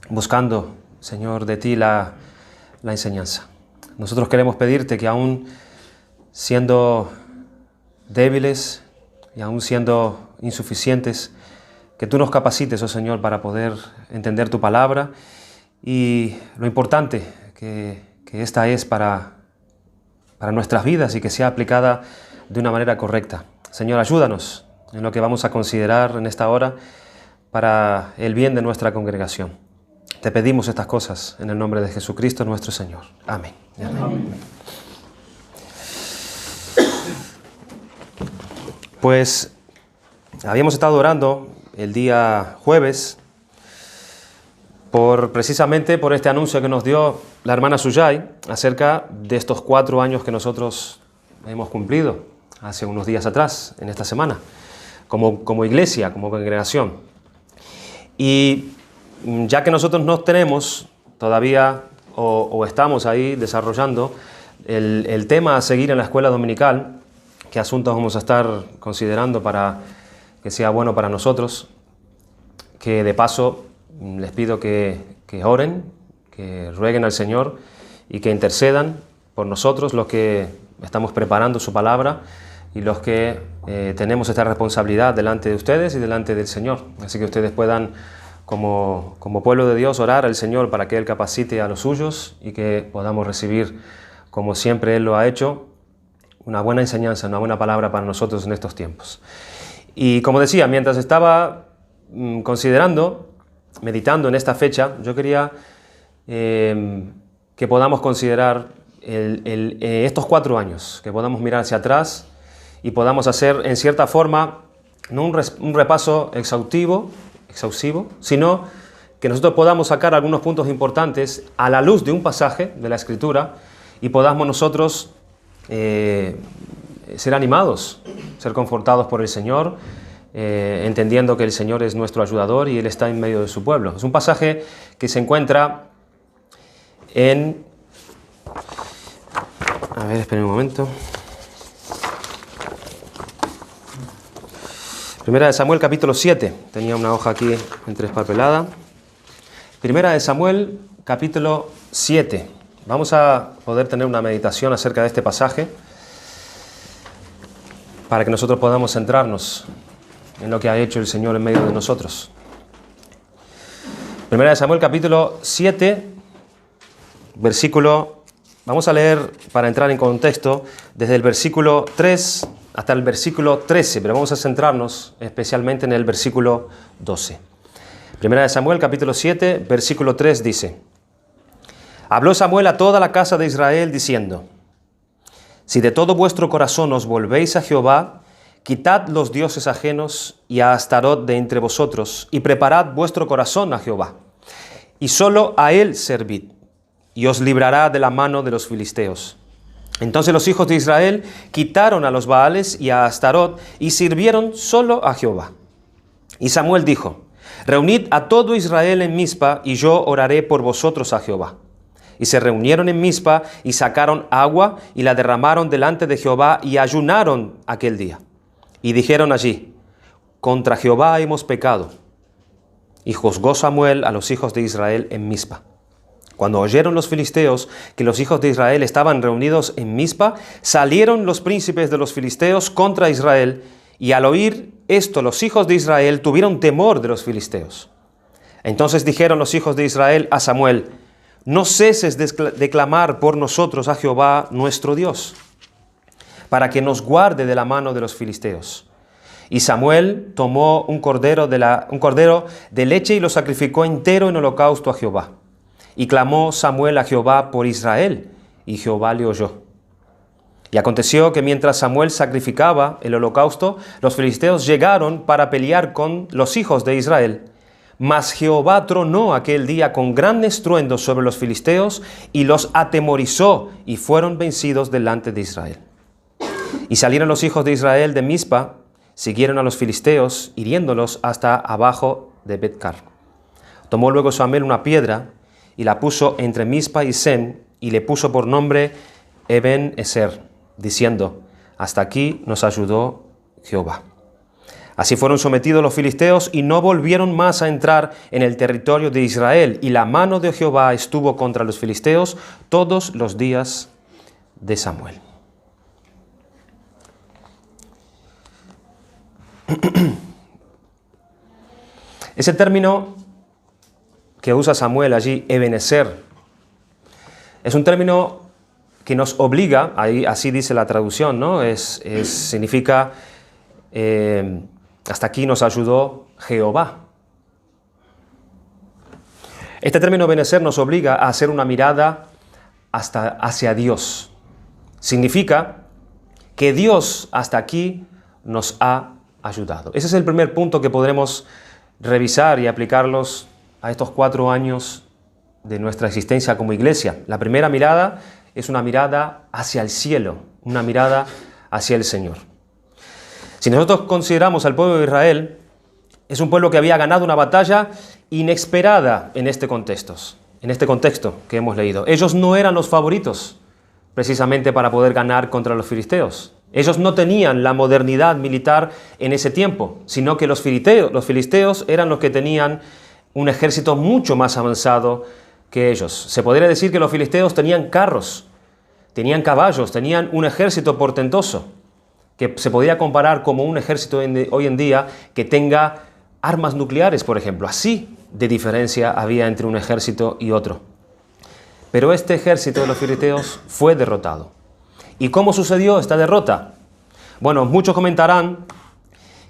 buscando, Señor, de ti la enseñanza. Nosotros queremos pedirte que aún siendo débiles y aún siendo insuficientes, que tú nos capacites, oh Señor, para poder entender tu palabra y lo importante que esta es para nuestras vidas y que sea aplicada de una manera correcta. Señor, ayúdanos en lo que vamos a considerar en esta hora para el bien de nuestra congregación. Te pedimos estas cosas en el nombre de Jesucristo nuestro Señor. Amén. Amén. Pues habíamos estado orando el día jueves precisamente por este anuncio que nos dio la hermana Suyay acerca de estos 4 años que nosotros hemos cumplido hace unos días atrás, en esta semana, como iglesia, como congregación. Y ya que nosotros no tenemos todavía o estamos ahí desarrollando el tema a seguir en la escuela dominical, qué asuntos vamos a estar considerando para que sea bueno para nosotros, que de paso les pido que oren, que rueguen al Señor y que intercedan por nosotros los que estamos preparando su palabra y los que tenemos esta responsabilidad delante de ustedes y delante del Señor. Así que ustedes puedan, como pueblo de Dios, orar al Señor para que Él capacite a los suyos y que podamos recibir, como siempre Él lo ha hecho, una buena enseñanza, una buena palabra para nosotros en estos tiempos. Y como decía, mientras estaba meditando en esta fecha, yo quería que podamos considerar estos 4 años, que podamos mirar hacia atrás y podamos hacer en cierta forma no un repaso exhaustivo, sino que nosotros podamos sacar algunos puntos importantes a la luz de un pasaje de la Escritura y podamos nosotros ser animados, ser confortados por el Señor, entendiendo que el Señor es nuestro ayudador y Él está en medio de su pueblo. Es un pasaje que se encuentra en... A ver, esperen un momento. Primera de Samuel, capítulo 7. Tenía una hoja aquí entrepapelada. Primera de Samuel, capítulo 7. Vamos a poder tener una meditación acerca de este pasaje para que nosotros podamos centrarnos en lo que ha hecho el Señor en medio de nosotros. Primera de Samuel, capítulo 7, versículo... Vamos a leer, para entrar en contexto, desde el versículo 3 hasta el versículo 13, pero vamos a centrarnos especialmente en el versículo 12. Primera de Samuel, capítulo 7, versículo 3 dice: Habló Samuel a toda la casa de Israel, diciendo: Si de todo vuestro corazón os volvéis a Jehová, quitad los dioses ajenos y a Astarot de entre vosotros, y preparad vuestro corazón a Jehová, y solo a él servid, y os librará de la mano de los filisteos. Entonces los hijos de Israel quitaron a los Baales y a Astarot, y sirvieron solo a Jehová. Y Samuel dijo: Reunid a todo Israel en Mizpa, y yo oraré por vosotros a Jehová. Y se reunieron en Mizpa, y sacaron agua, y la derramaron delante de Jehová, y ayunaron aquel día. Y dijeron allí: Contra Jehová hemos pecado. Y juzgó Samuel a los hijos de Israel en Mizpa. Cuando oyeron los filisteos que los hijos de Israel estaban reunidos en Mizpa, salieron los príncipes de los filisteos contra Israel, y al oír esto los hijos de Israel tuvieron temor de los filisteos. Entonces dijeron los hijos de Israel a Samuel: No ceses de clamar por nosotros a Jehová nuestro Dios, para que nos guarde de la mano de los filisteos. Y Samuel tomó un cordero de leche y lo sacrificó entero en holocausto a Jehová. Y clamó Samuel a Jehová por Israel, y Jehová le oyó. Y aconteció que mientras Samuel sacrificaba el holocausto, los filisteos llegaron para pelear con los hijos de Israel. Mas Jehová tronó aquel día con gran estruendo sobre los filisteos, y los atemorizó, y fueron vencidos delante de Israel. Y salieron los hijos de Israel de Mizpa, siguieron a los filisteos, hiriéndolos hasta abajo de Bet-car. Tomó luego Samuel una piedra, y la puso entre Mizpa y Sen, y le puso por nombre Eben-ezer, diciendo: Hasta aquí nos ayudó Jehová. Así fueron sometidos los filisteos y no volvieron más a entrar en el territorio de Israel. Y la mano de Jehová estuvo contra los filisteos todos los días de Samuel. Ese término que usa Samuel allí, Ebenezer, es un término que nos obliga, ahí, así dice la traducción, ¿no? Significa, hasta aquí nos ayudó Jehová. Este término Ebenezer nos obliga a hacer una mirada hacia Dios. Significa que Dios hasta aquí nos ha ayudado. Ese es el primer punto que podremos revisar y aplicarlos a estos 4 años de nuestra existencia como iglesia. La primera mirada es una mirada hacia el cielo, una mirada hacia el Señor. Si nosotros consideramos al pueblo de Israel, es un pueblo que había ganado una batalla inesperada en este contexto que hemos leído. Ellos no eran los favoritos precisamente para poder ganar contra los filisteos. Ellos no tenían la modernidad militar en ese tiempo, sino que los filisteos eran los que tenían un ejército mucho más avanzado que ellos. Se podría decir que los filisteos tenían carros, tenían caballos, tenían un ejército portentoso, que se podría comparar como un ejército hoy en día que tenga armas nucleares, por ejemplo. Así de diferencia había entre un ejército y otro. Pero este ejército de los filisteos fue derrotado. ¿Y cómo sucedió esta derrota? Bueno, muchos comentarán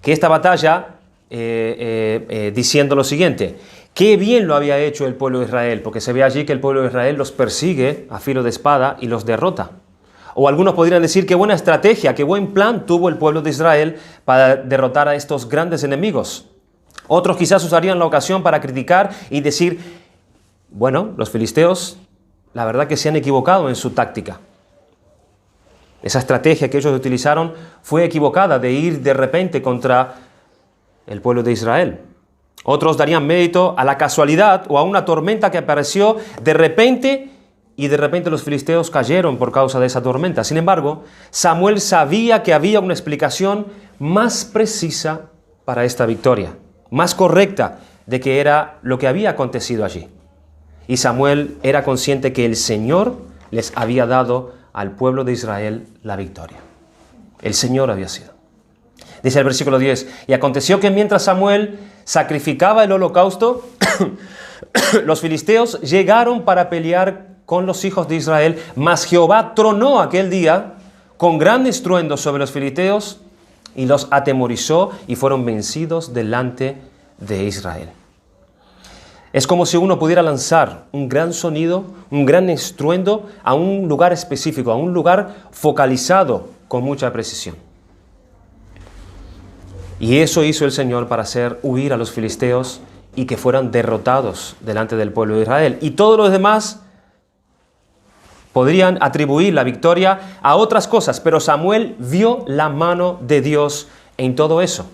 que esta batalla, diciendo lo siguiente: qué bien lo había hecho el pueblo de Israel, porque se ve allí que el pueblo de Israel los persigue a filo de espada y los derrota. O algunos podrían decir qué buena estrategia, qué buen plan tuvo el pueblo de Israel para derrotar a estos grandes enemigos. Otros quizás usarían la ocasión para criticar y decir, bueno, los filisteos, la verdad que se han equivocado en su táctica. Esa estrategia que ellos utilizaron fue equivocada, de ir de repente contra el pueblo de Israel. Otros darían mérito a la casualidad o a una tormenta que apareció de repente, y de repente los filisteos cayeron por causa de esa tormenta. Sin embargo, Samuel sabía que había una explicación más precisa para esta victoria, más correcta de que era lo que había acontecido allí. Y Samuel era consciente que el Señor les había dado al pueblo de Israel la victoria. El Señor había sido. Dice el versículo 10, y aconteció que mientras Samuel sacrificaba el holocausto, los filisteos llegaron para pelear con los hijos de Israel, mas Jehová tronó aquel día con gran estruendo sobre los filisteos y los atemorizó y fueron vencidos delante de Israel. Es como si uno pudiera lanzar un gran sonido, un gran estruendo a un lugar específico, a un lugar focalizado con mucha precisión. Y eso hizo el Señor para hacer huir a los filisteos y que fueran derrotados delante del pueblo de Israel. Y todos los demás podrían atribuir la victoria a otras cosas, pero Samuel vio la mano de Dios en todo eso.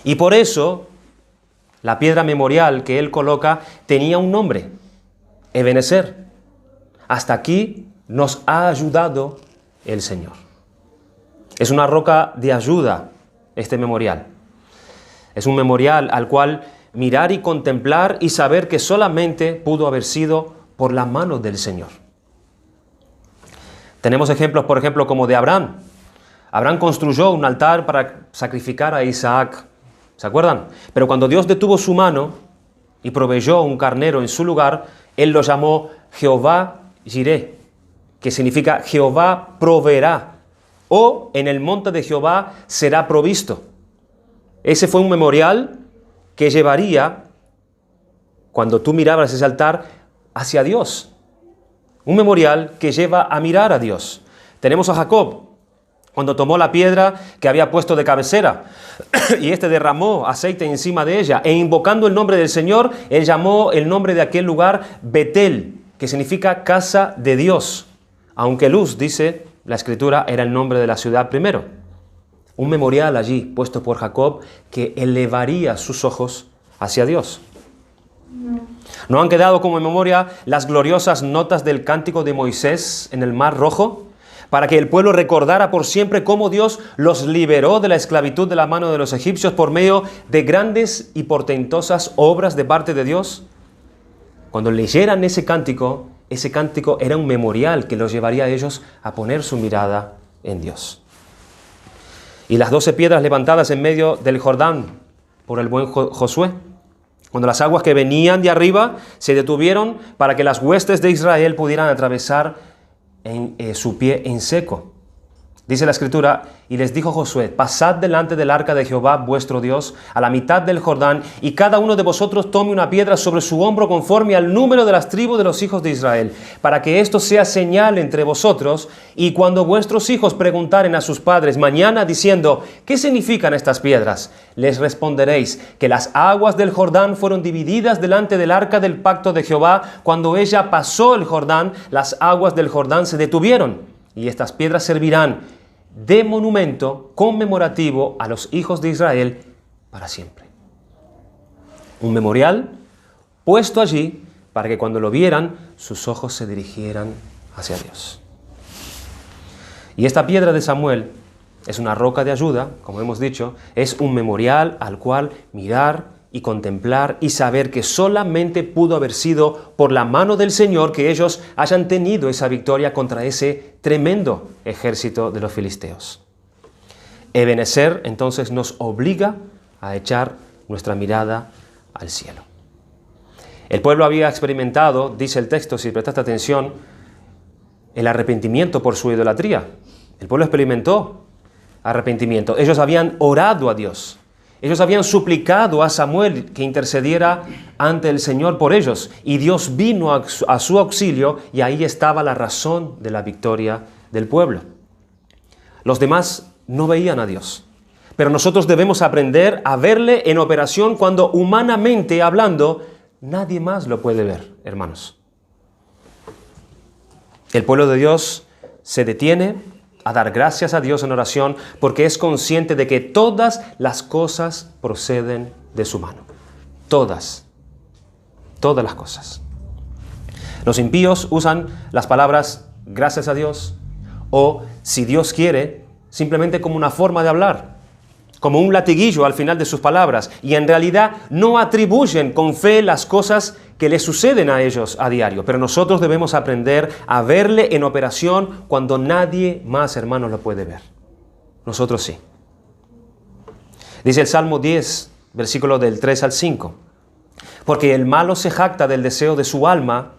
Y por eso la piedra memorial que él coloca tenía un nombre, Ebenezer. Hasta aquí nos ha ayudado el Señor. Es una roca de ayuda este memorial. Es un memorial al cual mirar y contemplar y saber que solamente pudo haber sido por la mano del Señor. Tenemos ejemplos, por ejemplo, como de Abraham. Abraham construyó un altar para sacrificar a Isaac. ¿Se acuerdan? Pero cuando Dios detuvo su mano y proveyó un carnero en su lugar, Él lo llamó Jehová Jireh, que significa Jehová proveerá, o en el monte de Jehová será provisto. Ese fue un memorial que llevaría, cuando tú mirabas ese altar, hacia Dios. Un memorial que lleva a mirar a Dios. Tenemos a Jacob, cuando tomó la piedra que había puesto de cabecera y derramó aceite encima de ella, e invocando el nombre del Señor, él llamó el nombre de aquel lugar Betel, que significa casa de Dios, aunque Luz, dice la Escritura, era el nombre de la ciudad primero. Un memorial allí puesto por Jacob que elevaría sus ojos hacia Dios. ¿No han quedado como memoria las gloriosas notas del cántico de Moisés en el Mar Rojo? para que el pueblo recordara por siempre cómo Dios los liberó de la esclavitud de la mano de los egipcios por medio de grandes y portentosas obras de parte de Dios. Cuando leyeran ese cántico era un memorial que los llevaría a ellos a poner su mirada en Dios. Y las 12 piedras levantadas en medio del Jordán por el buen Josué, cuando las aguas que venían de arriba se detuvieron para que las huestes de Israel pudieran atravesar su pie en seco. Dice la Escritura, y les dijo Josué, pasad delante del arca de Jehová vuestro Dios a la mitad del Jordán, y cada uno de vosotros tome una piedra sobre su hombro conforme al número de las tribus de los hijos de Israel, para que esto sea señal entre vosotros, y cuando vuestros hijos preguntaren a sus padres mañana diciendo, ¿qué significan estas piedras? Les responderéis que las aguas del Jordán fueron divididas delante del arca del pacto de Jehová. Cuando ella pasó el Jordán, las aguas del Jordán se detuvieron, y estas piedras servirán de monumento conmemorativo a los hijos de Israel para siempre. Un memorial puesto allí para que cuando lo vieran, sus ojos se dirigieran hacia Dios. Y esta piedra de Samuel es una roca de ayuda, como hemos dicho, es un memorial al cual mirar y contemplar y saber que solamente pudo haber sido por la mano del Señor que ellos hayan tenido esa victoria contra ese tremendo ejército de los filisteos. Ebenezer entonces nos obliga a echar nuestra mirada al cielo. El pueblo había experimentado, dice el texto, si prestaste atención, el arrepentimiento por su idolatría. El pueblo experimentó arrepentimiento. Ellos habían orado a Dios. Ellos habían suplicado a Samuel que intercediera ante el Señor por ellos, y Dios vino a su auxilio, y ahí estaba la razón de la victoria del pueblo. Los demás no veían a Dios, pero nosotros debemos aprender a verle en operación cuando humanamente hablando nadie más lo puede ver, hermanos. El pueblo de Dios se detiene a dar gracias a Dios en oración porque es consciente de que todas las cosas proceden de su mano. Todas las cosas. Los impíos usan las palabras gracias a Dios o si Dios quiere simplemente como una forma de hablar, como un latiguillo al final de sus palabras, y en realidad no atribuyen con fe las cosas que les suceden a ellos a diario. Pero nosotros debemos aprender a verle en operación cuando nadie más, hermanos, lo puede ver. Nosotros sí. Dice el Salmo 10, versículo del 3 al 5. Porque el malo se jacta del deseo de su alma,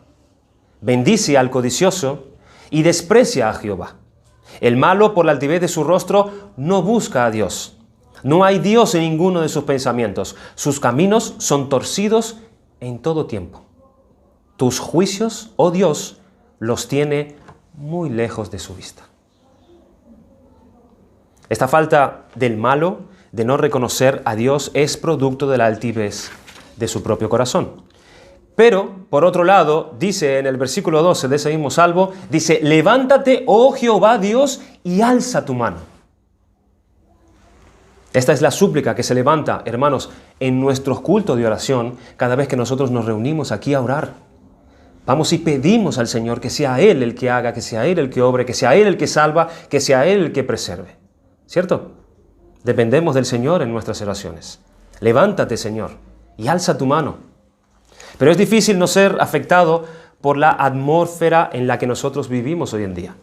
bendice al codicioso y desprecia a Jehová. El malo, por la altivez de su rostro, no busca a Dios. No hay Dios en ninguno de sus pensamientos. Sus caminos son torcidos en todo tiempo. Tus juicios, oh Dios, los tiene muy lejos de su vista. Esta falta del malo, de no reconocer a Dios, es producto de la altivez de su propio corazón. Pero, por otro lado, dice en el versículo 12 de ese mismo salmo, dice, levántate, oh Jehová Dios, y alza tu mano. Esta es la súplica que se levanta, hermanos, en nuestros cultos de oración cada vez que nosotros nos reunimos aquí a orar. Vamos y pedimos al Señor que sea Él el que haga, que sea Él el que obre, que sea Él el que salva, que sea Él el que preserve. ¿Cierto? Dependemos del Señor en nuestras oraciones. Levántate, Señor, y alza tu mano. Pero es difícil no ser afectado por la atmósfera en la que nosotros vivimos hoy en día.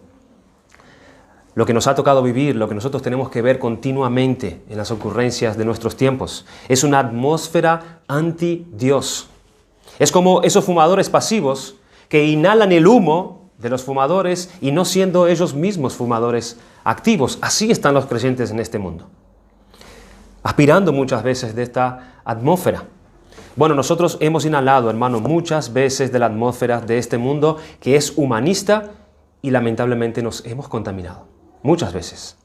Lo que nos ha tocado vivir, lo que nosotros tenemos que ver continuamente en las ocurrencias de nuestros tiempos, es una atmósfera anti-Dios. Es como esos fumadores pasivos que inhalan el humo de los fumadores y no siendo ellos mismos fumadores activos. Así están los creyentes en este mundo, aspirando muchas veces de esta atmósfera. Bueno, nosotros hemos inhalado, hermano, muchas veces de la atmósfera de este mundo que es humanista y lamentablemente nos hemos contaminado. Muchas veces.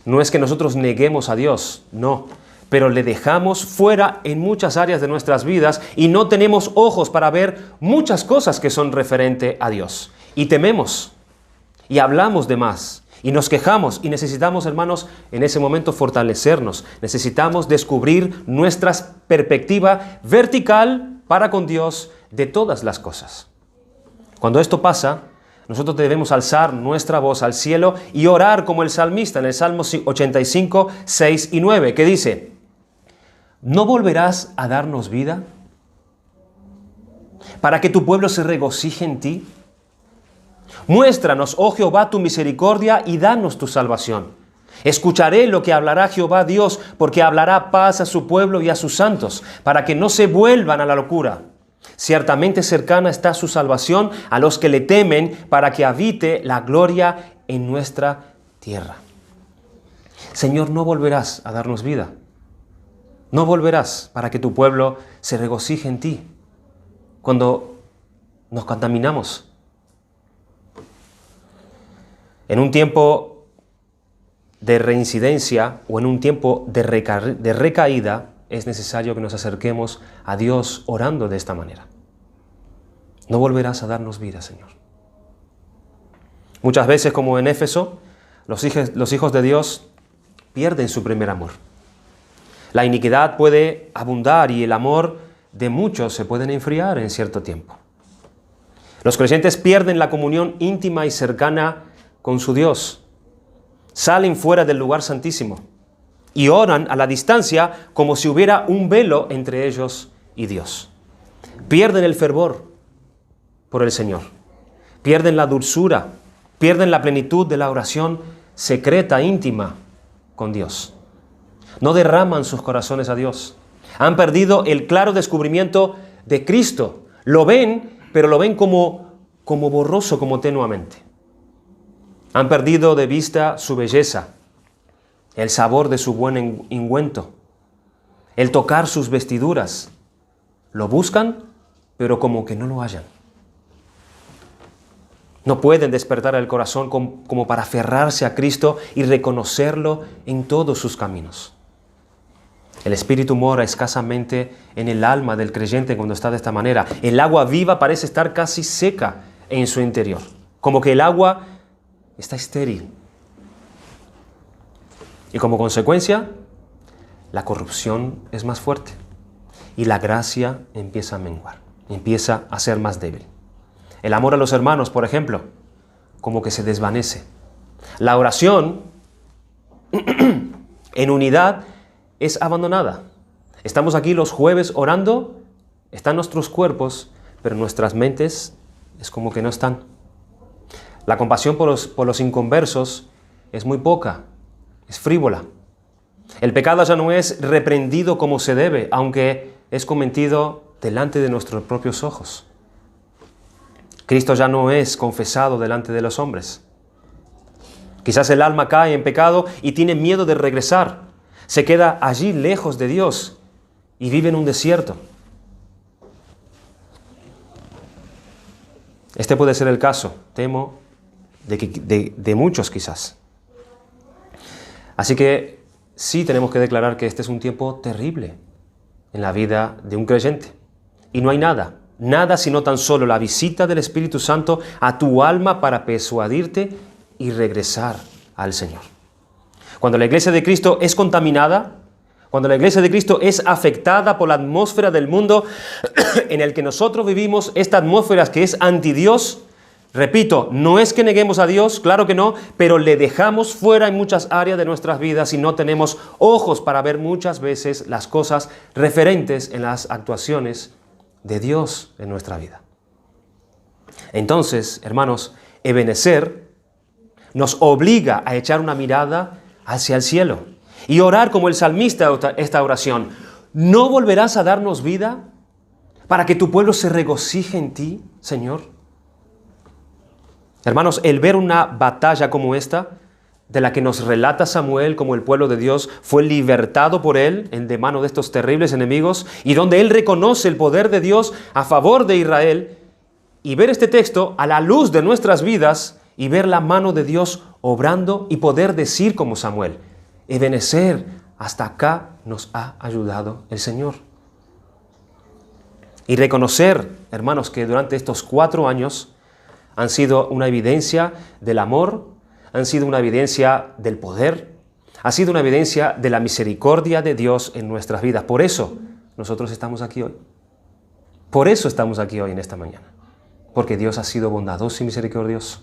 No es que nosotros neguemos a Dios, no, pero le dejamos fuera en muchas áreas de nuestras vidas y no tenemos ojos para ver muchas cosas que son referente a Dios. Y tememos, y hablamos de más, y nos quejamos, y necesitamos, hermanos, en ese momento fortalecernos. Necesitamos descubrir nuestra perspectiva vertical para con Dios de todas las cosas. Cuando esto pasa, nosotros debemos alzar nuestra voz al cielo y orar como el salmista en el Salmo 85, 6 y 9, que dice: ¿no volverás a darnos vida para que tu pueblo se regocije en ti? Muéstranos, oh Jehová, tu misericordia y danos tu salvación. Escucharé lo que hablará Jehová Dios, porque hablará paz a su pueblo y a sus santos, para que no se vuelvan a la locura. Ciertamente cercana está su salvación a los que le temen, para que habite la gloria en nuestra tierra. Señor, no volverás a darnos vida. No volverás para que tu pueblo se regocije en ti cuando nos contaminamos. En un tiempo de reincidencia o en un tiempo de recaída, es necesario que nos acerquemos a Dios orando de esta manera. No volverás a darnos vida, Señor. Muchas veces, como en Éfeso, los hijos de Dios pierden su primer amor. La iniquidad puede abundar y el amor de muchos se puede enfriar en cierto tiempo. Los creyentes pierden la comunión íntima y cercana con su Dios. Salen fuera del lugar santísimo y oran a la distancia como si hubiera un velo entre ellos y Dios. Pierden el fervor por el Señor. Pierden la dulzura. Pierden la plenitud de la oración secreta, íntima con Dios. No derraman sus corazones a Dios. Han perdido el claro descubrimiento de Cristo. Lo ven, pero lo ven como borroso, como tenuamente. Han perdido de vista su belleza, el sabor de su buen ungüento, el tocar sus vestiduras. Lo buscan, pero como que no lo hallan. No pueden despertar el corazón como para aferrarse a Cristo y reconocerlo en todos sus caminos. El Espíritu mora escasamente en el alma del creyente cuando está de esta manera. El agua viva parece estar casi seca en su interior, como que el agua está estéril. Y como consecuencia, la corrupción es más fuerte y la gracia empieza a menguar, empieza a ser más débil. El amor a los hermanos, por ejemplo, como que se desvanece. La oración en unidad es abandonada. Estamos aquí los jueves orando, están nuestros cuerpos, pero nuestras mentes es como que no están. La compasión por los inconversos es muy poca, es frívola. El pecado ya no es reprendido como se debe, aunque es cometido delante de nuestros propios ojos. Cristo ya no es confesado delante de los hombres. Quizás el alma cae en pecado y tiene miedo de regresar. Se queda allí lejos de Dios y vive en un desierto. Este puede ser el caso, temo, de muchos quizás. Así que sí tenemos que declarar que este es un tiempo terrible en la vida de un creyente. Y no hay nada sino tan solo la visita del Espíritu Santo a tu alma para persuadirte y regresar al Señor. Cuando la iglesia de Cristo es contaminada, cuando la iglesia de Cristo es afectada por la atmósfera del mundo en el que nosotros vivimos, esta atmósfera que es anti Dios, repito, no es que neguemos a Dios, claro que no, pero le dejamos fuera en muchas áreas de nuestras vidas y no tenemos ojos para ver muchas veces las cosas referentes en las actuaciones de Dios en nuestra vida. Entonces, hermanos, Ebenezer nos obliga a echar una mirada hacia el cielo y orar como el salmista esta oración. ¿No volverás a darnos vida para que tu pueblo se regocije en ti, Señor? Hermanos, el ver una batalla como esta, de la que nos relata Samuel, como el pueblo de Dios fue libertado por él de mano de estos terribles enemigos, y donde él reconoce el poder de Dios a favor de Israel, y ver este texto a la luz de nuestras vidas y ver la mano de Dios obrando y poder decir como Samuel: Ebenezer, hasta acá nos ha ayudado el Señor. Y reconocer, hermanos, que durante estos 4 años han sido una evidencia del amor, han sido una evidencia del poder, ha sido una evidencia de la misericordia de Dios en nuestras vidas. Por eso nosotros estamos aquí hoy. Por eso estamos aquí hoy en esta mañana. porque Dios ha sido bondadoso y misericordioso.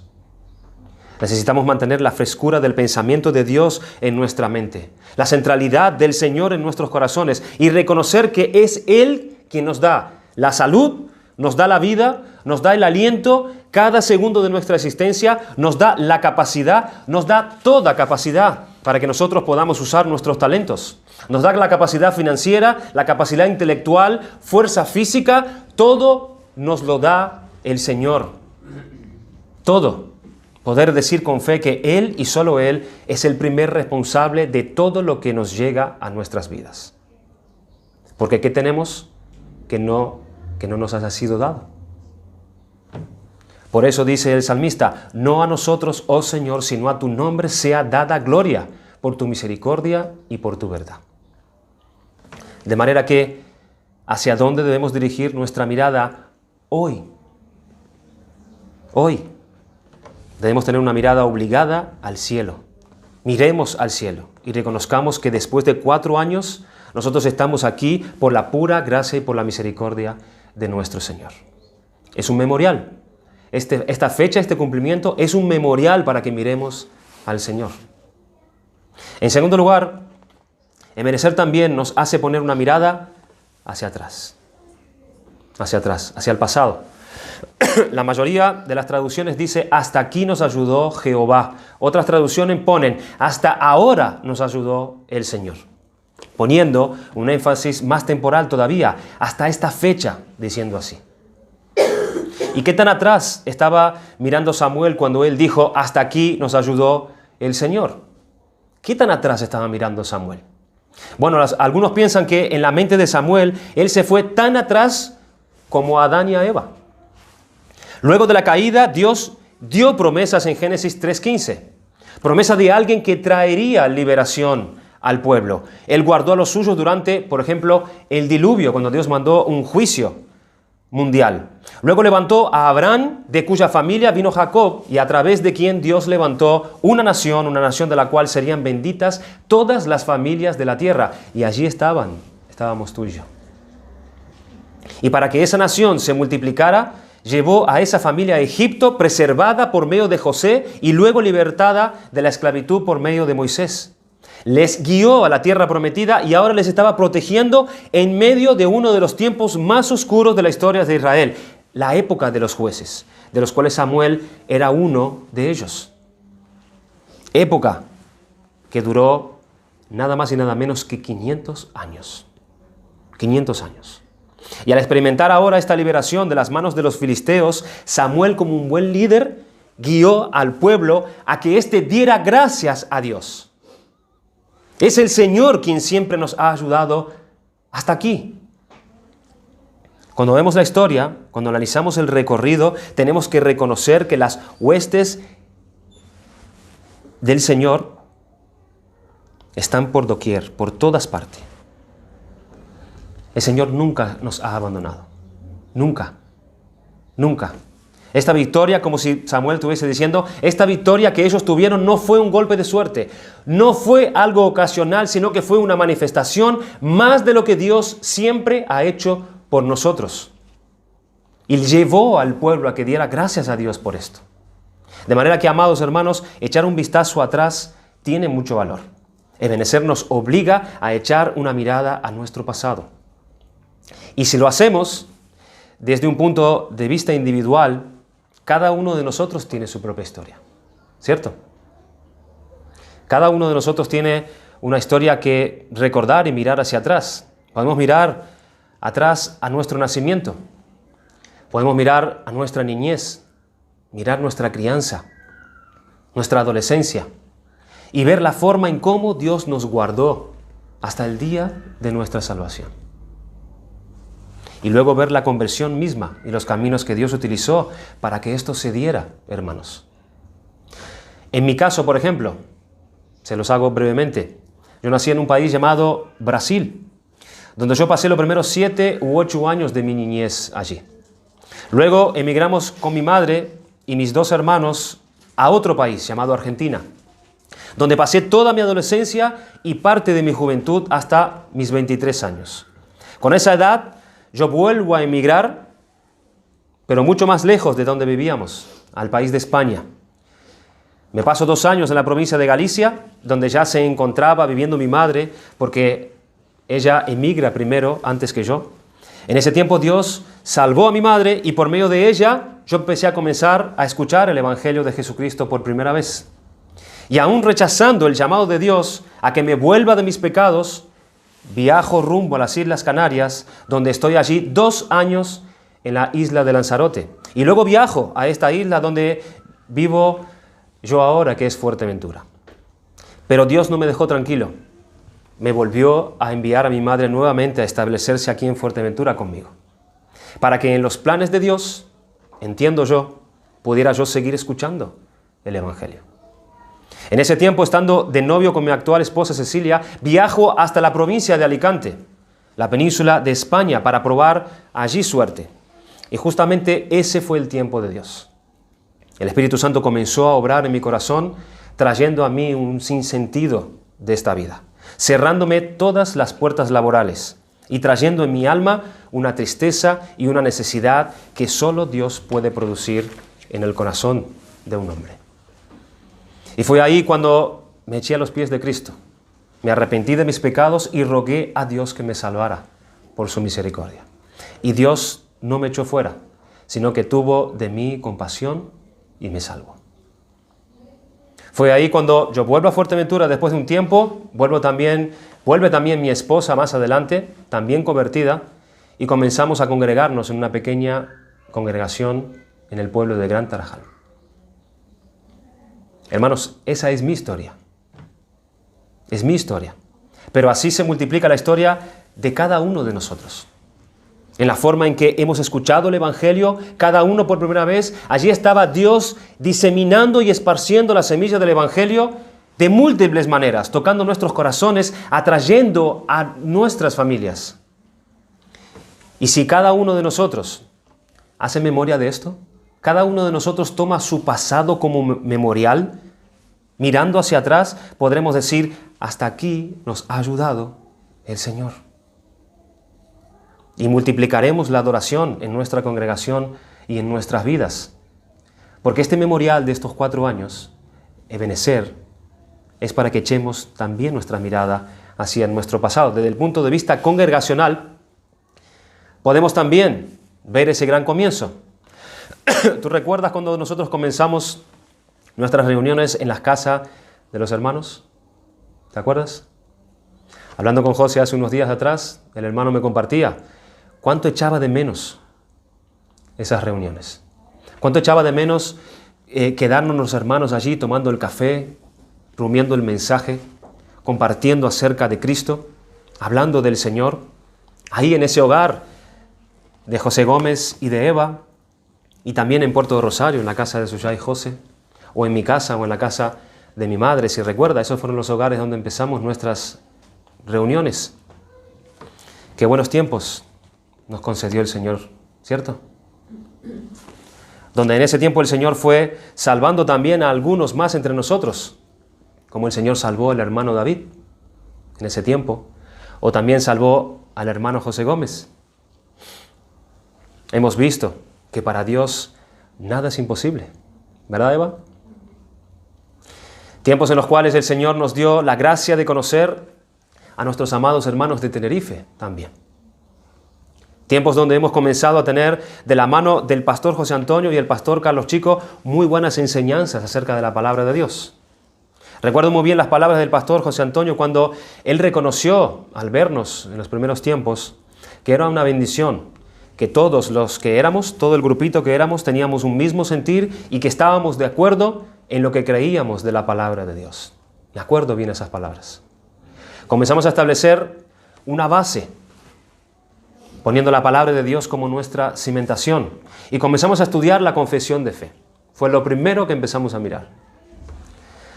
Necesitamos mantener la frescura del pensamiento de Dios en nuestra mente, la centralidad del Señor en nuestros corazones y reconocer que es Él quien nos da la salud, nos da la vida, nos da el aliento, cada segundo de nuestra existencia, nos da la capacidad, nos da toda capacidad para que nosotros podamos usar nuestros talentos. Nos da la capacidad financiera, la capacidad intelectual, fuerza física, todo nos lo da el Señor. Todo. Poder decir con fe que Él y solo Él es el primer responsable de todo lo que nos llega a nuestras vidas. Porque ¿qué tenemos que no nos haya sido dado? Por eso dice el salmista, no a nosotros, oh Señor, sino a tu nombre sea dada gloria por tu misericordia y por tu verdad. De manera que, ¿hacia dónde debemos dirigir nuestra mirada hoy? Hoy. Debemos tener una mirada obligada al cielo. Miremos al cielo y reconozcamos que después de 4 años nosotros estamos aquí por la pura gracia y por la misericordia de nuestro Señor. Es un memorial. Esta fecha, este cumplimiento es un memorial para que miremos al Señor. En segundo lugar, envejecer también nos hace poner una mirada hacia atrás, hacia el pasado. La mayoría de las traducciones dice, hasta aquí nos ayudó Jehová. Otras traducciones ponen, hasta ahora nos ayudó el Señor. Poniendo un énfasis más temporal todavía, hasta esta fecha, diciendo así. ¿Y qué tan atrás estaba mirando Samuel cuando él dijo, hasta aquí nos ayudó el Señor? ¿Qué tan atrás estaba mirando Samuel? Bueno, algunos piensan que en la mente de Samuel, él se fue tan atrás como a Adán y a Eva. Luego de la caída, Dios dio promesas en Génesis 3:15. Promesa de alguien que traería liberación al pueblo. Él guardó a los suyos durante, por ejemplo, el diluvio, cuando Dios mandó un juicio mundial. Luego levantó a Abraham, de cuya familia vino Jacob, y a través de quien Dios levantó una nación de la cual serían benditas todas las familias de la tierra. Y allí estábamos tú y yo. Y para que esa nación se multiplicara, llevó a esa familia a Egipto, preservada por medio de José y luego libertada de la esclavitud por medio de Moisés. Les guió a la tierra prometida y ahora les estaba protegiendo en medio de uno de los tiempos más oscuros de la historia de Israel, la época de los jueces, de los cuales Samuel era uno de ellos. Época que duró nada más y nada menos que 500 años. 500 años. Y al experimentar ahora esta liberación de las manos de los filisteos, Samuel, como un buen líder, guió al pueblo a que éste diera gracias a Dios. Es el Señor quien siempre nos ha ayudado hasta aquí. Cuando vemos la historia, cuando analizamos el recorrido, tenemos que reconocer que las huestes del Señor están por doquier, por todas partes. El Señor nunca nos ha abandonado. Nunca. Nunca. Esta victoria, como si Samuel estuviese diciendo, esta victoria que ellos tuvieron no fue un golpe de suerte. No fue algo ocasional, sino que fue una manifestación más de lo que Dios siempre ha hecho por nosotros. Y llevó al pueblo a que diera gracias a Dios por esto. De manera que, amados hermanos, echar un vistazo atrás tiene mucho valor. Ebenecer nos obliga a echar una mirada a nuestro pasado. Y si lo hacemos desde un punto de vista individual, cada uno de nosotros tiene su propia historia, ¿cierto? Cada uno de nosotros tiene una historia que recordar y mirar hacia atrás. Podemos mirar atrás a nuestro nacimiento. Podemos mirar a nuestra niñez, mirar nuestra crianza, nuestra adolescencia y ver la forma en cómo Dios nos guardó hasta el día de nuestra salvación. Y luego ver la conversión misma y los caminos que Dios utilizó para que esto se diera, hermanos. En mi caso, por ejemplo, se los hago brevemente. Yo nací en un país llamado Brasil, donde yo pasé los primeros 7 u 8 años de mi niñez allí. Luego emigramos con mi madre y mis 2 hermanos a otro país llamado Argentina, donde pasé toda mi adolescencia y parte de mi juventud hasta mis 23 años. Con esa edad, yo vuelvo a emigrar pero mucho más lejos de donde vivíamos, al país de España. Me paso 2 años en la provincia de Galicia, donde ya se encontraba viviendo mi madre, porque ella emigra primero, antes que yo. En ese tiempo Dios salvó a mi madre y por medio de ella yo empecé a comenzar a escuchar el Evangelio de Jesucristo por primera vez. Y aún rechazando el llamado de Dios a que me vuelva de mis pecados, viajo rumbo a las Islas Canarias, donde estoy allí 2 años en la isla de Lanzarote. Y luego viajo a esta isla donde vivo yo ahora, que es Fuerteventura. Pero Dios no me dejó tranquilo. Me volvió a enviar a mi madre nuevamente a establecerse aquí en Fuerteventura conmigo, para que en los planes de Dios, entiendo yo, pudiera yo seguir escuchando el Evangelio. En ese tiempo, estando de novio con mi actual esposa Cecilia, viajo hasta la provincia de Alicante, la península de España, para probar allí suerte. Y justamente ese fue el tiempo de Dios. El Espíritu Santo comenzó a obrar en mi corazón, trayendo a mí un sinsentido de esta vida, cerrándome todas las puertas laborales y trayendo en mi alma una tristeza y una necesidad que solo Dios puede producir en el corazón de un hombre. Y fue ahí cuando me eché a los pies de Cristo, me arrepentí de mis pecados y rogué a Dios que me salvara por su misericordia. Y Dios no me echó fuera, sino que tuvo de mí compasión y me salvó. Fue ahí cuando yo vuelvo a Fuerteventura después de un tiempo, vuelve también mi esposa más adelante, también convertida, y comenzamos a congregarnos en una pequeña congregación en el pueblo de Gran Tarajal. Hermanos, esa es mi historia. Es mi historia. Pero así se multiplica la historia de cada uno de nosotros. En la forma en que hemos escuchado el Evangelio, cada uno por primera vez, allí estaba Dios diseminando y esparciendo la semilla del Evangelio de múltiples maneras, tocando nuestros corazones, atrayendo a nuestras familias. Y si cada uno de nosotros hace memoria de esto, cada uno de nosotros toma su pasado como memorial, mirando hacia atrás, podremos decir, hasta aquí nos ha ayudado el Señor. Y multiplicaremos la adoración en nuestra congregación y en nuestras vidas. Porque este memorial de estos 4 años, Ebenecer, es para que echemos también nuestra mirada hacia nuestro pasado. Desde el punto de vista congregacional, podemos también ver ese gran comienzo. ¿Tú recuerdas cuando nosotros comenzamos nuestras reuniones en las casas de los hermanos? ¿Te acuerdas? Hablando con José hace unos días atrás, el hermano me compartía cuánto echaba de menos esas reuniones. Cuánto echaba de menos quedarnos los hermanos allí tomando el café, rumiando el mensaje, compartiendo acerca de Cristo, hablando del Señor. Ahí en ese hogar de José Gómez y de Eva, y también en Puerto de Rosario, en la casa de Suyá y José, o en mi casa o en la casa de mi madre, si recuerda, esos fueron los hogares donde empezamos nuestras reuniones. Qué buenos tiempos nos concedió el Señor, ¿cierto? Donde en ese tiempo el Señor fue salvando también a algunos más entre nosotros, como el Señor salvó al hermano David en ese tiempo, o también salvó al hermano José Gómez. Hemos visto que para Dios nada es imposible, ¿verdad, Eva? Tiempos en los cuales el Señor nos dio la gracia de conocer a nuestros amados hermanos de Tenerife también. Tiempos donde hemos comenzado a tener de la mano del pastor José Antonio y el pastor Carlos Chico muy buenas enseñanzas acerca de la palabra de Dios. Recuerdo muy bien las palabras del pastor José Antonio cuando él reconoció al vernos en los primeros tiempos que era una bendición, que todos los que éramos, todo el grupito que éramos, teníamos un mismo sentir y que estábamos de acuerdo en lo que creíamos de la palabra de Dios. Me acuerdo bien esas palabras. Comenzamos a establecer una base, poniendo la palabra de Dios como nuestra cimentación. Y comenzamos a estudiar la confesión de fe. Fue lo primero que empezamos a mirar.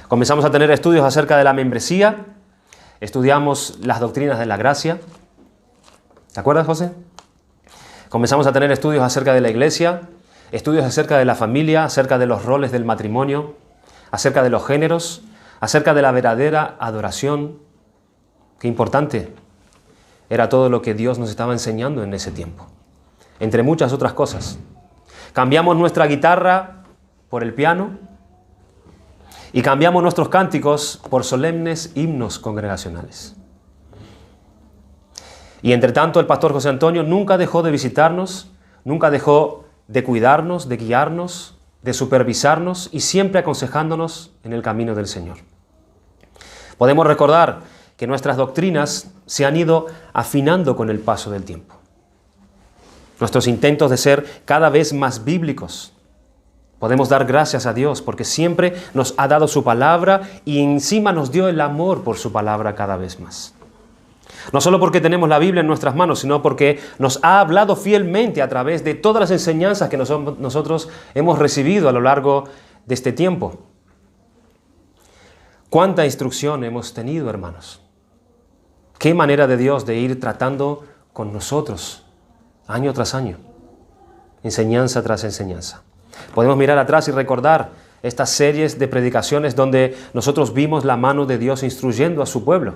Comenzamos a tener estudios acerca de la membresía. Estudiamos las doctrinas de la gracia. ¿Te acuerdas, José? Comenzamos a tener estudios acerca de la iglesia, estudios acerca de la familia, acerca de los roles del matrimonio, acerca de los géneros, acerca de la verdadera adoración. Qué importante era todo lo que Dios nos estaba enseñando en ese tiempo, entre muchas otras cosas. Cambiamos nuestra guitarra por el piano y cambiamos nuestros cánticos por solemnes himnos congregacionales. Y entre tanto, el pastor José Antonio nunca dejó de visitarnos, nunca dejó de cuidarnos, de guiarnos, de supervisarnos y siempre aconsejándonos en el camino del Señor. Podemos recordar que nuestras doctrinas se han ido afinando con el paso del tiempo. Nuestros intentos de ser cada vez más bíblicos. Podemos dar gracias a Dios porque siempre nos ha dado su palabra y encima nos dio el amor por su palabra cada vez más. No solo porque tenemos la Biblia en nuestras manos, sino porque nos ha hablado fielmente a través de todas las enseñanzas que nosotros hemos recibido a lo largo de este tiempo. ¿Cuánta instrucción hemos tenido, hermanos? ¿Qué manera de Dios de ir tratando con nosotros año tras año? Enseñanza tras enseñanza. Podemos mirar atrás y recordar estas series de predicaciones donde nosotros vimos la mano de Dios instruyendo a su pueblo,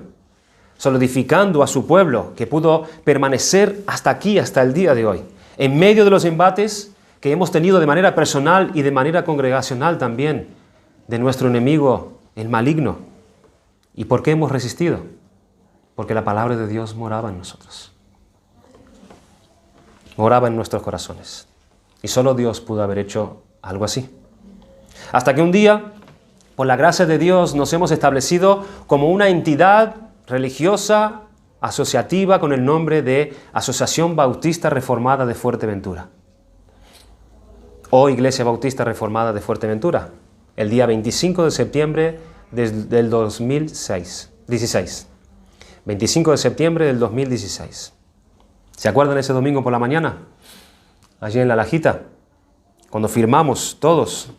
solidificando a su pueblo, que pudo permanecer hasta aquí, hasta el día de hoy, en medio de los embates que hemos tenido de manera personal y de manera congregacional también, de nuestro enemigo, el maligno. ¿Y por qué hemos resistido? Porque la palabra de Dios moraba en nosotros. Moraba en nuestros corazones. Y solo Dios pudo haber hecho algo así. Hasta que un día, por la gracia de Dios, nos hemos establecido como una entidad religiosa, asociativa, con el nombre de Asociación Bautista Reformada de Fuerteventura. O Iglesia Bautista Reformada de Fuerteventura. El día 25 de septiembre del 2016. 25 de septiembre del 2016. ¿Se acuerdan ese domingo por la mañana? Allí en La Lajita, cuando firmamos todos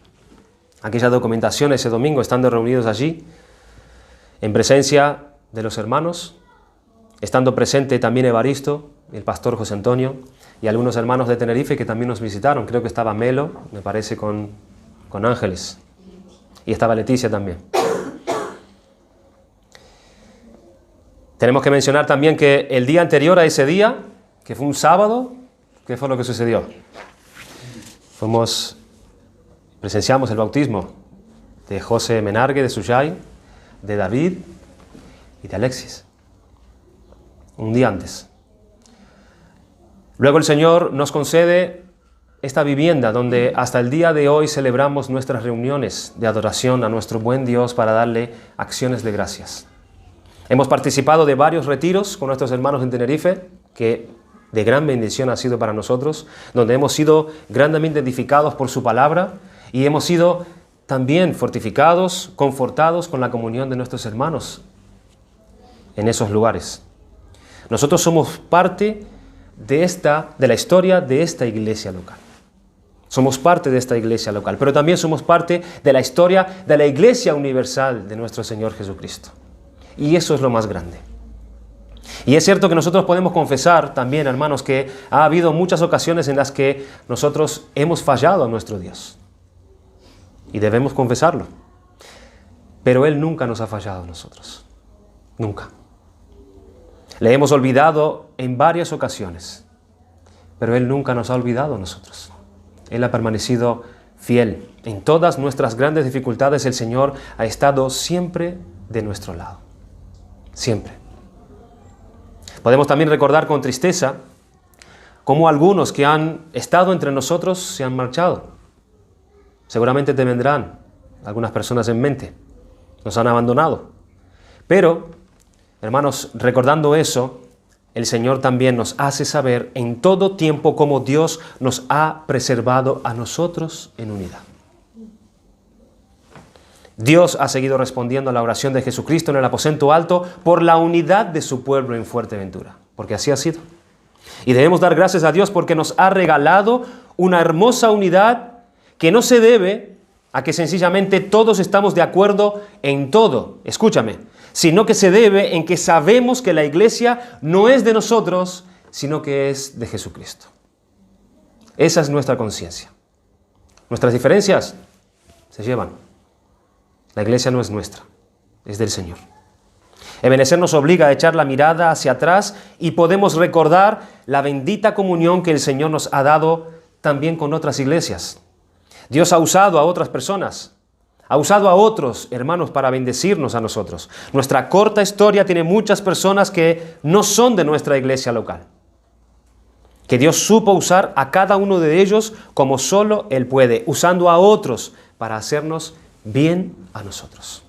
aquella documentación ese domingo, estando reunidos allí, en presencia de los hermanos, estando presente también Evaristo, el pastor José Antonio, y algunos hermanos de Tenerife que también nos visitaron. Creo que estaba Melo, me parece, con Ángeles, y estaba Leticia también. Tenemos que mencionar también que el día anterior a ese día, que fue un sábado, ¿qué fue lo que sucedió? Presenciamos el bautismo de José Menargue, de Suyay, de David y de Alexis. Un día antes. Luego el Señor nos concede esta vivienda donde hasta el día de hoy celebramos nuestras reuniones de adoración a nuestro buen Dios para darle acciones de gracias. Hemos participado de varios retiros con nuestros hermanos en Tenerife, que de gran bendición ha sido para nosotros, donde hemos sido grandemente edificados por su palabra y hemos sido también fortificados, confortados con la comunión de nuestros hermanos en esos lugares. Nosotros somos parte de la historia de esta iglesia local. Somos parte de esta iglesia local, pero también somos parte de la historia de la iglesia universal de nuestro Señor Jesucristo. Y eso es lo más grande. Y es cierto que nosotros podemos confesar también, hermanos, que ha habido muchas ocasiones en las que nosotros hemos fallado a nuestro Dios. Y debemos confesarlo. Pero Él nunca nos ha fallado a nosotros. Nunca. Le hemos olvidado en varias ocasiones. Pero Él nunca nos ha olvidado a nosotros. Él ha permanecido fiel. En todas nuestras grandes dificultades, el Señor ha estado siempre de nuestro lado. Siempre. Podemos también recordar con tristeza cómo algunos que han estado entre nosotros se han marchado. Seguramente te vendrán algunas personas en mente. Nos han abandonado. Pero, hermanos, recordando eso, el Señor también nos hace saber en todo tiempo cómo Dios nos ha preservado a nosotros en unidad. Dios ha seguido respondiendo a la oración de Jesucristo en el aposento alto por la unidad de su pueblo en Fuerteventura, porque así ha sido. Y debemos dar gracias a Dios porque nos ha regalado una hermosa unidad que no se debe a que sencillamente todos estamos de acuerdo en todo, escúchame, sino que se debe en que sabemos que la iglesia no es de nosotros, sino que es de Jesucristo. Esa es nuestra conciencia. Nuestras diferencias se llevan. La iglesia no es nuestra, es del Señor. Ebenecer nos obliga a echar la mirada hacia atrás y podemos recordar la bendita comunión que el Señor nos ha dado también con otras iglesias. Dios ha usado a otras personas, ha usado a otros hermanos para bendecirnos a nosotros. Nuestra corta historia tiene muchas personas que no son de nuestra iglesia local, que Dios supo usar a cada uno de ellos como solo Él puede, usando a otros para hacernos bien a nosotros.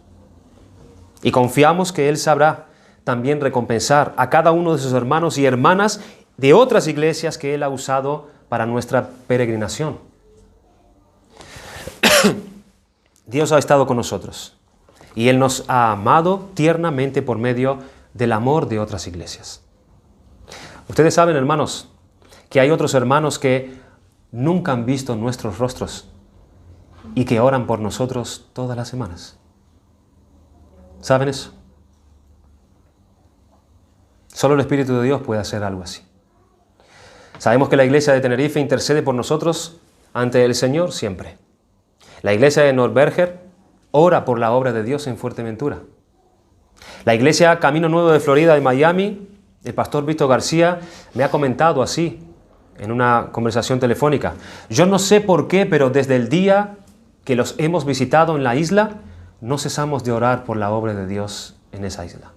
Y confiamos que Él sabrá también recompensar a cada uno de sus hermanos y hermanas de otras iglesias que Él ha usado para nuestra peregrinación. Dios ha estado con nosotros y Él nos ha amado tiernamente por medio del amor de otras iglesias. Ustedes saben, hermanos, que hay otros hermanos que nunca han visto nuestros rostros y que oran por nosotros todas las semanas. ¿Saben eso? Solo el Espíritu de Dios puede hacer algo así. Sabemos que la iglesia de Tenerife intercede por nosotros ante el Señor siempre. La iglesia de Norberger ora por la obra de Dios en Fuerteventura. La iglesia Camino Nuevo de Florida de Miami, el pastor Víctor García me ha comentado así en una conversación telefónica. Yo no sé por qué, pero desde el día que los hemos visitado en la isla, no cesamos de orar por la obra de Dios en esa isla.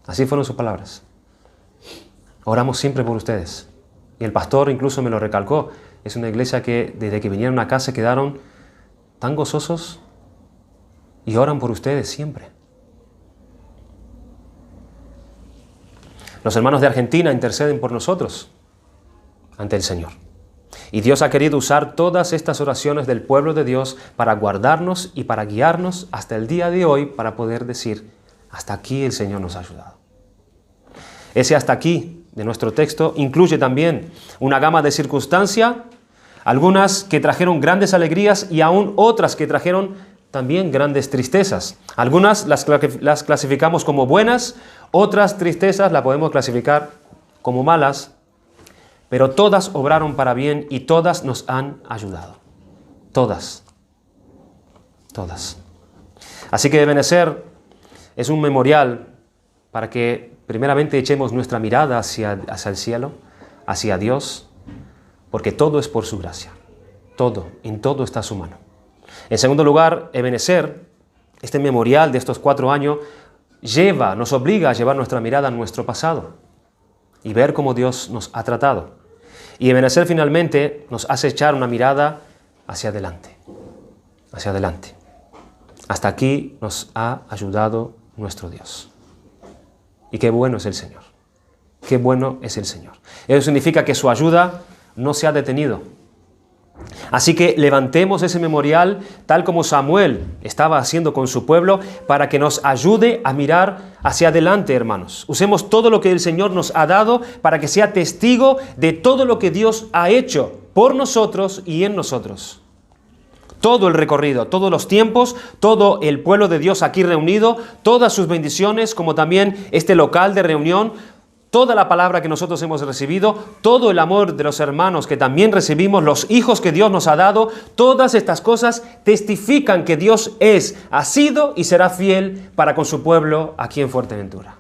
Así fueron sus palabras. Oramos siempre por ustedes. Y el pastor incluso me lo recalcó. Es una iglesia que desde que vinieron acá se quedaron tan gozosos y oran por ustedes siempre. Los hermanos de Argentina interceden por nosotros ante el Señor. Y Dios ha querido usar todas estas oraciones del pueblo de Dios para guardarnos y para guiarnos hasta el día de hoy para poder decir, hasta aquí el Señor nos ha ayudado. Ese hasta aquí de nuestro texto incluye también una gama de circunstancias, algunas que trajeron grandes alegrías y aún otras que trajeron también grandes tristezas. Algunas las clasificamos como buenas, otras tristezas las podemos clasificar como malas, pero todas obraron para bien y todas nos han ayudado. Todas. Todas. Así que Ebenezer es un memorial para que primeramente echemos nuestra mirada hacia el cielo, hacia Dios, porque todo es por su gracia. Todo, en todo está su mano. En segundo lugar, Ebenezer, este memorial de estos 4 años, nos obliga a llevar nuestra mirada a nuestro pasado y ver cómo Dios nos ha tratado. Y Ebenezer finalmente nos hace echar una mirada hacia adelante. Hacia adelante. Hasta aquí nos ha ayudado nuestro Dios. Y qué bueno es el Señor. Qué bueno es el Señor. Eso significa que su ayuda no se ha detenido. Así que levantemos ese memorial tal como Samuel estaba haciendo con su pueblo para que nos ayude a mirar hacia adelante, hermanos. Usemos todo lo que el Señor nos ha dado para que sea testigo de todo lo que Dios ha hecho por nosotros y en nosotros. Todo el recorrido, todos los tiempos, todo el pueblo de Dios aquí reunido, todas sus bendiciones, como también este local de reunión, toda la palabra que nosotros hemos recibido, todo el amor de los hermanos que también recibimos, los hijos que Dios nos ha dado, todas estas cosas testifican que Dios ha sido y será fiel para con su pueblo aquí en Fuerteventura.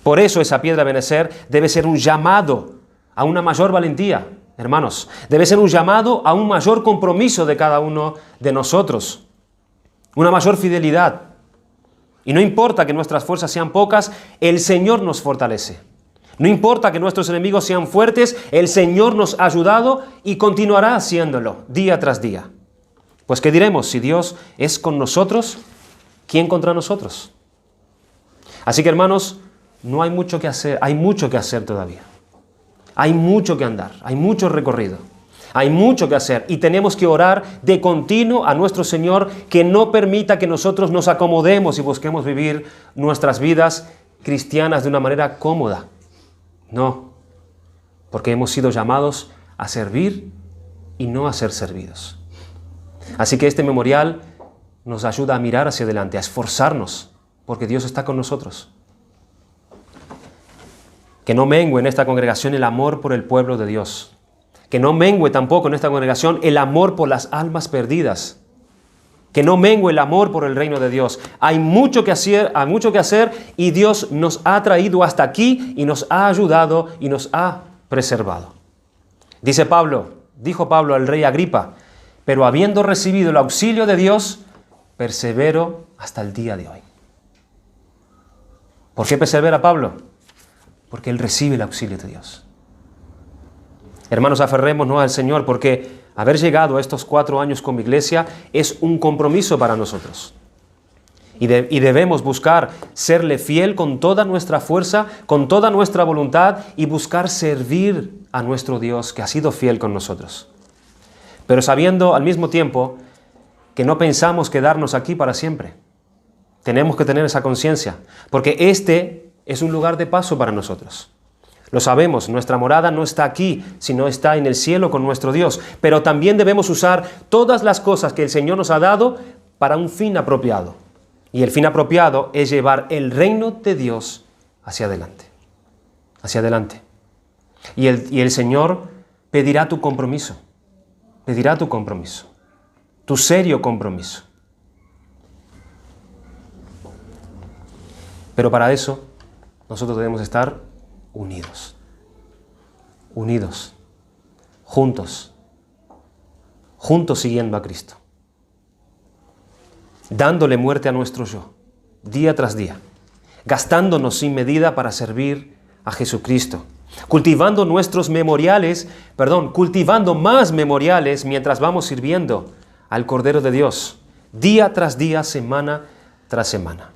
Por eso esa piedra Ebenezer debe ser un llamado a una mayor valentía, hermanos. Debe ser un llamado a un mayor compromiso de cada uno de nosotros, una mayor fidelidad. Y no importa que nuestras fuerzas sean pocas, el Señor nos fortalece. No importa que nuestros enemigos sean fuertes, el Señor nos ha ayudado y continuará haciéndolo día tras día. Pues ¿qué diremos? Si Dios es con nosotros, ¿quién contra nosotros? Así que hermanos, no hay mucho que hacer, hay mucho que hacer todavía. Hay mucho que andar, hay mucho recorrido. Hay mucho que hacer y tenemos que orar de continuo a nuestro Señor que no permita que nosotros nos acomodemos y busquemos vivir nuestras vidas cristianas de una manera cómoda. No, porque hemos sido llamados a servir y no a ser servidos. Así que este memorial nos ayuda a mirar hacia adelante, a esforzarnos, porque Dios está con nosotros. Que no mengue en esta congregación el amor por el pueblo de Dios. Que no mengue tampoco en esta congregación el amor por las almas perdidas. Que no mengue el amor por el reino de Dios. Hay mucho que hacer y Dios nos ha traído hasta aquí y nos ha ayudado y nos ha preservado. Dijo Pablo al rey Agripa, pero habiendo recibido el auxilio de Dios, persevero hasta el día de hoy. ¿Por qué persevera Pablo? Porque él recibe el auxilio de Dios. Hermanos, aferrémonos al Señor, porque haber llegado a estos 4 años como iglesia es un compromiso para nosotros. Y debemos buscar serle fiel con toda nuestra fuerza, con toda nuestra voluntad y buscar servir a nuestro Dios que ha sido fiel con nosotros. Pero sabiendo al mismo tiempo que no pensamos quedarnos aquí para siempre. Tenemos que tener esa conciencia, porque este es un lugar de paso para nosotros. Lo sabemos, nuestra morada no está aquí, sino está en el cielo con nuestro Dios. Pero también debemos usar todas las cosas que el Señor nos ha dado para un fin apropiado. Y el fin apropiado es llevar el reino de Dios hacia adelante. Hacia adelante. Y el Señor pedirá tu compromiso. Pedirá tu compromiso. Tu serio compromiso. Pero para eso, nosotros debemos estar unidos. Unidos. Juntos. Juntos siguiendo a Cristo. Dándole muerte a nuestro yo, día tras día, gastándonos sin medida para servir a Jesucristo, cultivando más memoriales mientras vamos sirviendo al Cordero de Dios, día tras día, semana tras semana.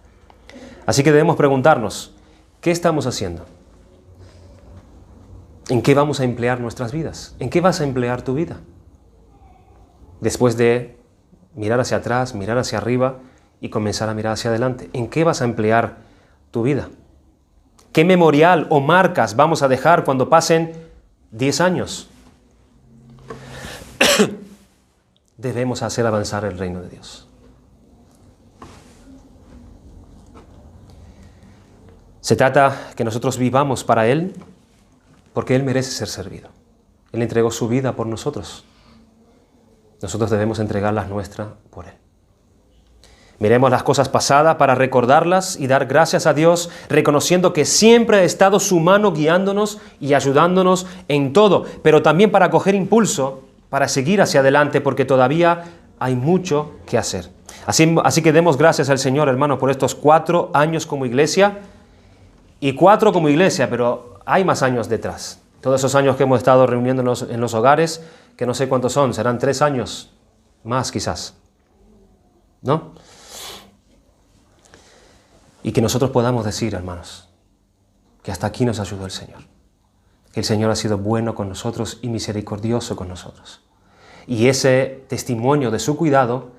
Así que debemos preguntarnos, ¿qué estamos haciendo? ¿En qué vamos a emplear nuestras vidas? ¿En qué vas a emplear tu vida? Después de mirar hacia atrás, mirar hacia arriba y comenzar a mirar hacia adelante. ¿En qué vas a emplear tu vida? ¿Qué memorial o marcas vamos a dejar cuando pasen 10 años? Debemos hacer avanzar el reino de Dios. Se trata que nosotros vivamos para Él, porque Él merece ser servido. Él entregó su vida por nosotros. Nosotros debemos entregar las nuestras por Él. Miremos las cosas pasadas para recordarlas y dar gracias a Dios, reconociendo que siempre ha estado su mano guiándonos y ayudándonos en todo, pero también para coger impulso, para seguir hacia adelante, porque todavía hay mucho que hacer. Así que demos gracias al Señor, hermanos, por estos 4 años como iglesia, y 4 como iglesia, pero hay más años detrás. Todos esos años que hemos estado reuniéndonos en los hogares, que no sé cuántos son, serán 3 años más quizás, ¿no? Y que nosotros podamos decir, hermanos, que hasta aquí nos ayudó el Señor. Que el Señor ha sido bueno con nosotros y misericordioso con nosotros. Y ese testimonio de su cuidado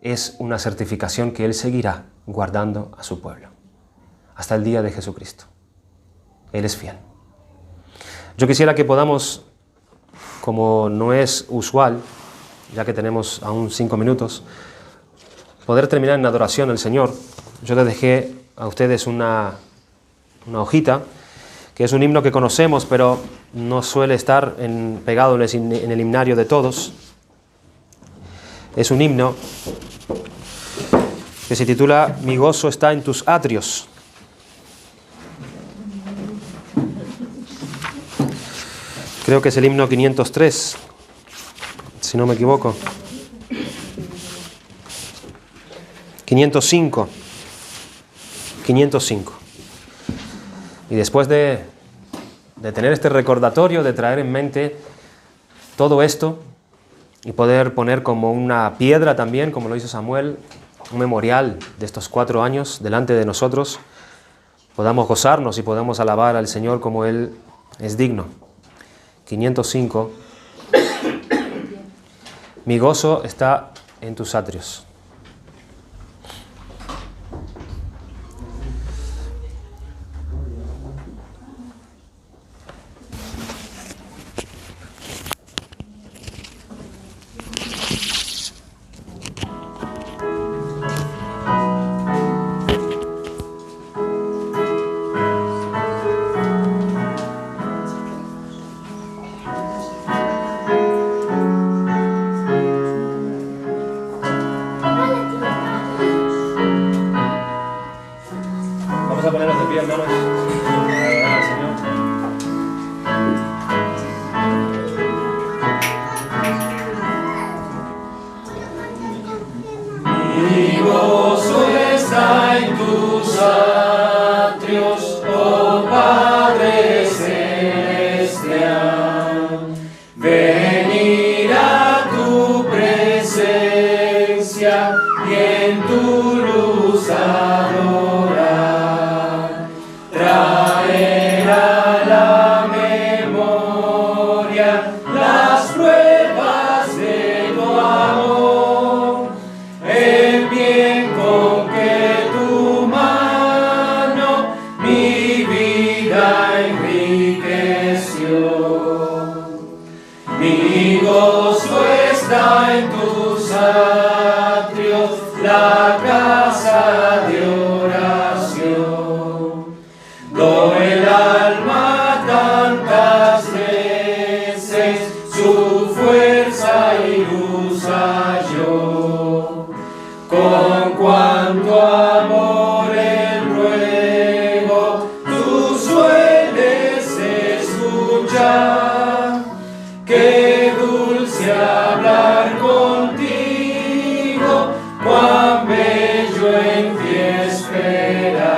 es una certificación que Él seguirá guardando a su pueblo. Hasta el día de Jesucristo. Él es fiel. Yo quisiera que podamos, como no es usual, ya que tenemos aún 5 minutos, poder terminar en adoración al Señor. Yo les dejé a ustedes una hojita, que es un himno que conocemos, pero no suele estar pegado en el himnario de todos. Es un himno que se titula Mi gozo está en tus atrios. Creo que es el himno 503, si no me equivoco. 505. Y después de tener este recordatorio, de traer en mente todo esto y poder poner como una piedra también, como lo hizo Samuel, un memorial de estos 4 años delante de nosotros, podamos gozarnos y podamos alabar al Señor como Él es digno. 505. Mi gozo está en tus atrios. gloria y en tu luz adorar. Traer a la memoria las pruebas de tu amor, el bien con que tu mano mi vida enriqueció. Mi gozo está en tus atrios, la casa de oración. Doy el alma tantas veces, su fuerza y luz halló. Con cuanto amor el ruego, tú sueles escuchar. Qué dulce hablar contigo, cuán bello en ti esperar.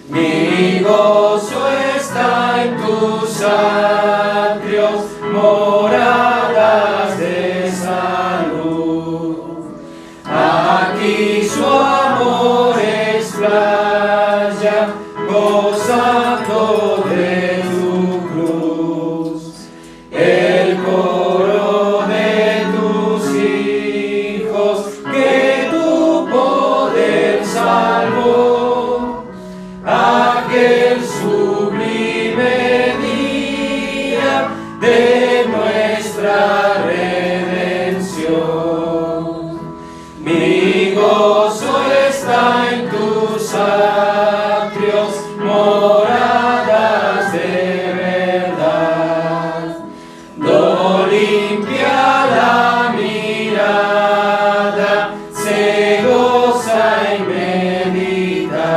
Mi gozo está en tus atrios, moradas de salud. Aquí su amor explaya, gozando de tu cruz. El coro de tus hijos que tu poder salvó, aquel sublime día de nuestra redención. Mi gozo está en tus atrios, moradas de verdad. No limpia la mirada, se goza en meditar.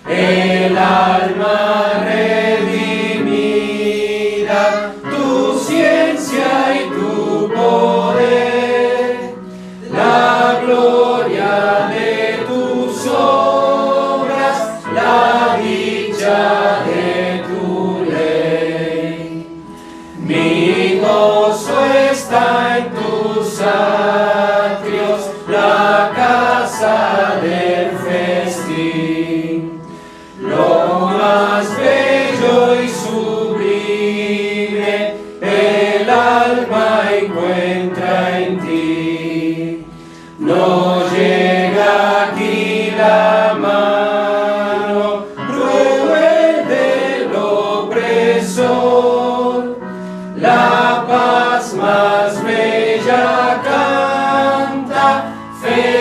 El alma redimida, tu ciencia y tu poder, la gloria de tus obras, la dicha de tu ley. Mi gozo está en tus atrios, la casa del festín. Lo más bello y sublime el alma encuentra en ti. No llega aquí la mano cruel del opresor, la paz más bella canta, fe